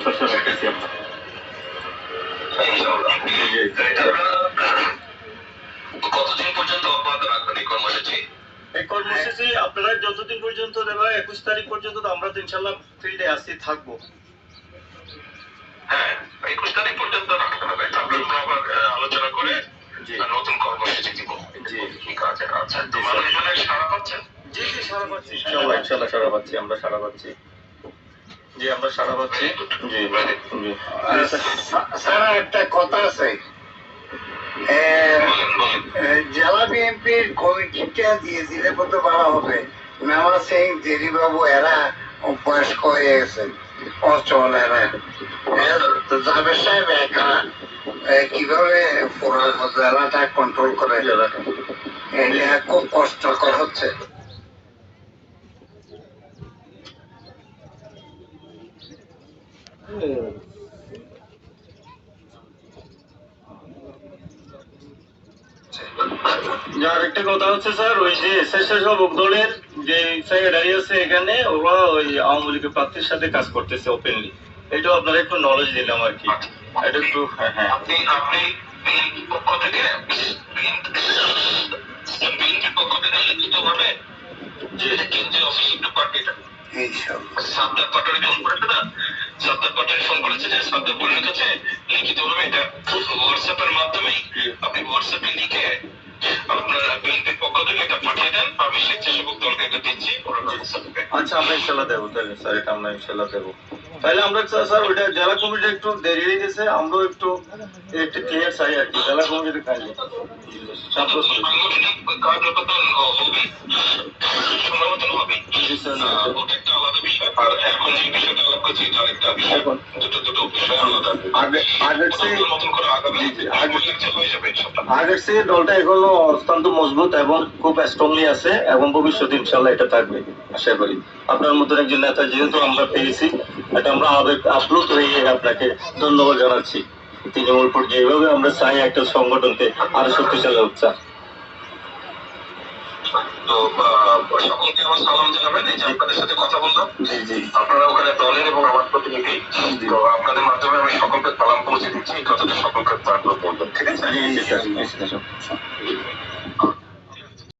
প্রত্যাশা রাখতেছি আমরা। কতদিন পর্যন্ত অব্যাহত রাখবেন এই কর্মসূচি? এই কর্মসূচি আপনারা যতদিন পর্যন্ত দেবা 21 তারিখ পর্যন্ত আমরা তো ইনশাল্লাহ ফিল্ডে আসি থাকবো। হ্যাঁ, 21 তারিখ পর্যন্ত রাখতে হবে। তারপরে আমরা আবার আলোচনা করে নতুন কর্মসূচি দিব। জি ঠিক আছে। আচ্ছা, তো মানুষজনের সাড়া পাচ্ছেন? জি জি সাড়া পাচ্ছি ইনশাল্লাহ সাড়া পাচ্ছি, আমরা সাড়া পাচ্ছি। জি আমরা সাড়া পাচ্ছি। জি জি স্যার একটা কথা আছে, জেলা বিএনপির কমিটিটা দিয়ে দিলে কত ভালো হবে। মেমা সিং জেরি বাবু এরা বয়স্ক হয়ে গেছেন, অচল এরা। জাবের সাহেব একা কিভাবে পুরো জেলাটা কন্ট্রোল করে, এটা খুব কষ্টকর হচ্ছে। আরেকটা কথা হচ্ছে স্যার, ওই যে স্বেচ্ছাসেবক দলের যে সেক্রেটারি আছে এখানে, ওরা ওই আওয়ামী লীগের প্রার্থীর সাথে কাজ করতেছে ওপেনলি। এটাও আপনারা একটু নলেজ দিলাম আর কি। এটা একটু হ্যাঁ আপনি বিএনপির পক্ষ থেকে লিখিতভাবে যে কেন্দ্রীয় অফিস একটু পাঠিয়ে সাদ্দার পাটোয়ারি ফোন করেছে না, সাদ্দার পাটোয়ারি ফোন করেছে যে সাদ্দার বলে গেছে লিখিতভাবে এটা হোয়াটসঅ্যাপের মাধ্যমেই আপনি হোয়াটসঅ্যাপে লিখে আপনার বিএনপির পক্ষ থেকে এটা পাঠিয়ে দেন, আমি স্বেচ্ছাসেবক দলকে এটা দিচ্ছি, ওরা ব্যবস্থা নেবে। আচ্ছা আমরা ইনশাল্লাহ দেবো তাহলে স্যার, এটা আমরা ইনশাল্লাহ দেবো। তাহলে আমরা স্যার ওইটা জেলা কমিটি একটু দেরি হয়ে গেছে, আমরাও একটু ক্লিয়ার চাই আর কি জেলা কমিটি কাজে। সাংগঠনিক কার্যকর্তা হবে, সমালোচন হবে, ওটা একটা আলাদা বিষয়। আর এখন যে বিষয়টা আলাপ করছি এটা আরেকটা বিষয়, দুটো বিষয় আলাদা। নতুন করে আগামী হয়ে যাবে। আগের চেয়ে দলটা এখনো অত্যন্ত মজবুত এবং খুব স্ট্রংলি আছে এবং ভবিষ্যতে ইনশাল্লাহ এটা থাকবে আশা করি। আপনার মতন একজন নেতা যেহেতু আমরা পেয়েছি, এটা আমরা আপ্লুত হয়ে আপনাকে ধন্যবাদ জানাচ্ছি। তৃণমূল পর্যায়ে এভাবে আমরা চাই একটা সংগঠনকে আরো শক্তিশালী হচ্ছে। তো সকলকে আমার সালাম জানাবেন। এই যে আপনাদের সাথে কথা বললাম, আপনারা ওখানে দলের এবং আমার প্রতিনিধি, তো আপনাদের মাধ্যমে আমি সকলকে সালাম পৌঁছে দিচ্ছি। এই কথাটা সকলকে বলবেন, ঠিক আছে?